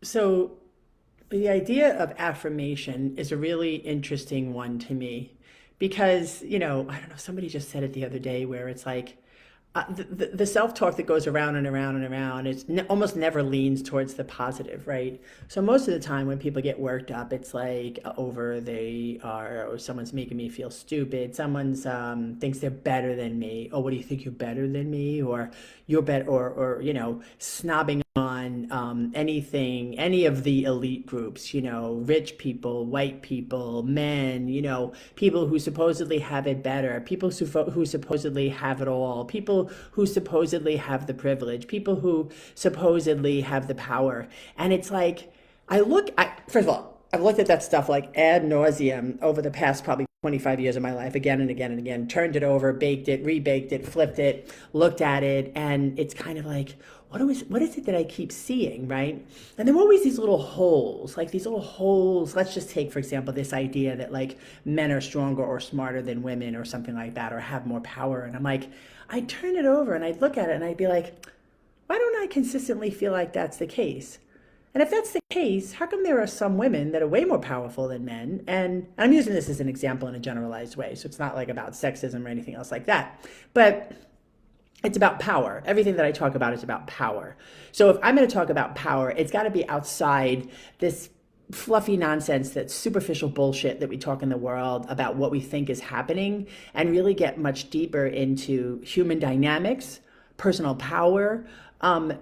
So, the idea of affirmation is a really interesting one to me because, I don't know, somebody just said it the other day where it's like the self-talk that goes around and around and around, almost never leans towards the positive, right? So most of the time when people get worked up, it's like over they are, or someone's making me feel stupid. Someone's thinks they're better than me. Oh, what do you think, you're better than me? Or you're better, or snobbing on anything, any of the elite groups, rich people, white people, men, people who supposedly have it better, people who supposedly have it all, people who supposedly have the privilege, people who supposedly have the power. And it's like, first of all, I've looked at that stuff like ad nauseum over the past probably 25 years of my life, again and again and again, turned it over, baked it, rebaked it, flipped it, looked at it, and it's kind of like, what is it that I keep seeing, right? And there are always these little holes, like these little holes. Let's just take, for example, this idea that like men are stronger or smarter than women or something like that, or have more power. And I'm like, I'd turn it over and I'd look at it and I'd be like, why don't I consistently feel like that's the case? And if that's the case, how come there are some women that are way more powerful than men? And I'm using this as an example in a generalized way, so it's not like about sexism or anything else like that. But it's about power. Everything that I talk about is about power. So if I'm going to talk about power, it's got to be outside this fluffy nonsense, that superficial bullshit that we talk in the world about what we think is happening, and really get much deeper into human dynamics, personal power.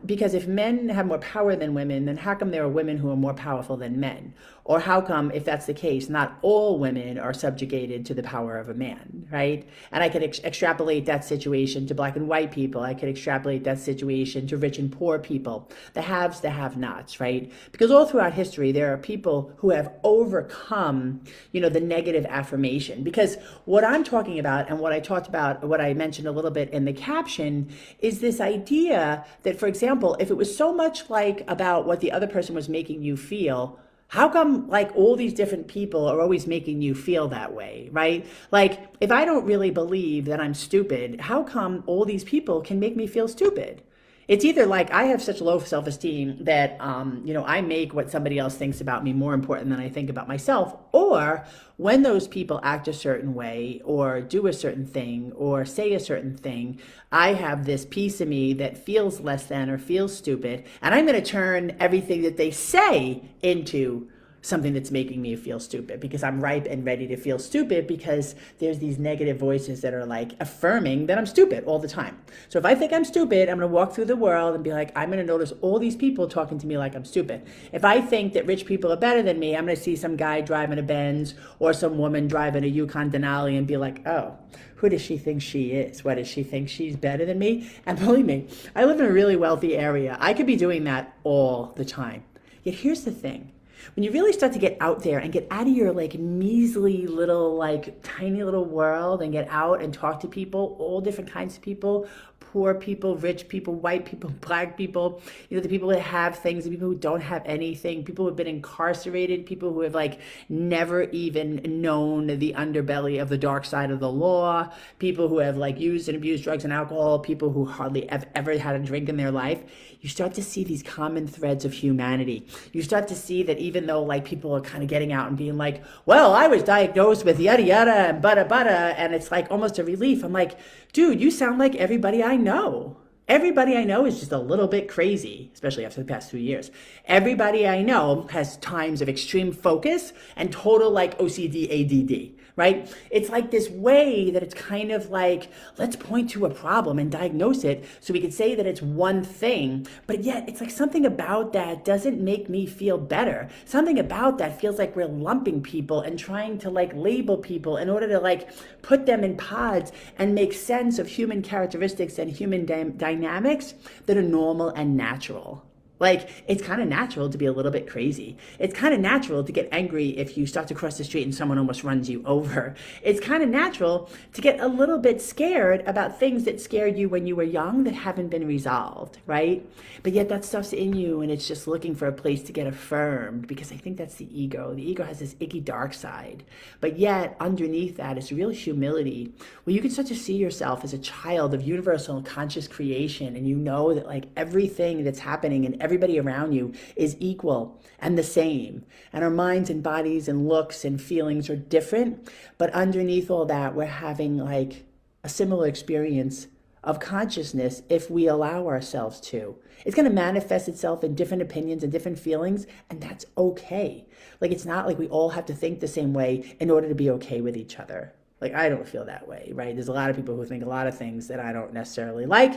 Because if men have more power than women, then how come there are women who are more powerful than men? Or how come, if that's the case, not all women are subjugated to the power of a man, right? And I could extrapolate that situation to black and white people. I could extrapolate that situation to rich and poor people, the haves, the have-nots, right? Because all throughout history, there are people who have overcome, the negative affirmation. Because what I'm talking about, and what I talked about, what I mentioned a little bit in the caption, is this idea that, for example, if it was so much like about what the other person was making you feel, how come like all these different people are always making you feel that way, right? Like if I don't really believe that I'm stupid, how come all these people can make me feel stupid? It's either like I have such low self-esteem that, I make what somebody else thinks about me more important than I think about myself, or when those people act a certain way or do a certain thing or say a certain thing, I have this piece of me that feels less than or feels stupid, and I'm going to turn everything that they say into something that's making me feel stupid, because I'm ripe and ready to feel stupid, because there's these negative voices that are like affirming that I'm stupid all the time. So if I think I'm stupid, I'm going to walk through the world and be like, I'm going to notice all these people talking to me like I'm stupid. If I think that rich people are better than me, I'm going to see some guy driving a Benz or some woman driving a Yukon Denali and be like, oh, who does she think she is? What does she think, she's better than me? And believe me, I live in a really wealthy area. I could be doing that all the time. Yet here's the thing. When you really start to get out there and get out of your like measly little, like tiny little world, and get out and talk to people, all different kinds of people, poor people, rich people, white people, black people, the people that have things, the people who don't have anything, people who have been incarcerated, people who have like never even known the underbelly of the dark side of the law, people who have like used and abused drugs and alcohol, people who hardly have ever had a drink in their life. You start to see these common threads of humanity. You start to see that even though like people are kind of getting out and being like, well, I was diagnosed with yada yada and bada bada, and it's like almost a relief. I'm like, dude, you sound like everybody I know. Everybody I know is just a little bit crazy, especially after the past 2 years. Everybody I know has times of extreme focus and total like OCD, ADD, right? It's like this way that it's kind of like, let's point to a problem and diagnose it so we can say that it's one thing, but yet it's like something about that doesn't make me feel better. Something about that feels like we're lumping people and trying to like label people in order to like put them in pods and make sense of human characteristics and human dynamics that are normal and natural. Like, it's kind of natural to be a little bit crazy. It's kind of natural to get angry if you start to cross the street and someone almost runs you over. It's kind of natural to get a little bit scared about things that scared you when you were young that haven't been resolved, right? But yet that stuff's in you, and it's just looking for a place to get affirmed, because I think that's the ego. The ego has this icky dark side. But yet underneath that is real humility, where you can start to see yourself as a child of universal conscious creation, and you know that like everything that's happening and everybody around you is equal and the same. And our minds and bodies and looks and feelings are different. But underneath all that, we're having like a similar experience of consciousness if we allow ourselves to. It's going to manifest itself in different opinions and different feelings, and that's okay. Like, it's not like we all have to think the same way in order to be okay with each other. Like, I don't feel that way, right? There's a lot of people who think a lot of things that I don't necessarily like,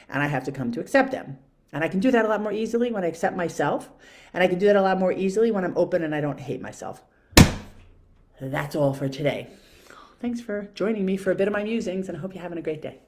and I have to come to accept them. And I can do that a lot more easily when I accept myself, and I can do that a lot more easily when I'm open and I don't hate myself. That's all for today. Thanks for joining me for a bit of my musings, and I hope you're having a great day.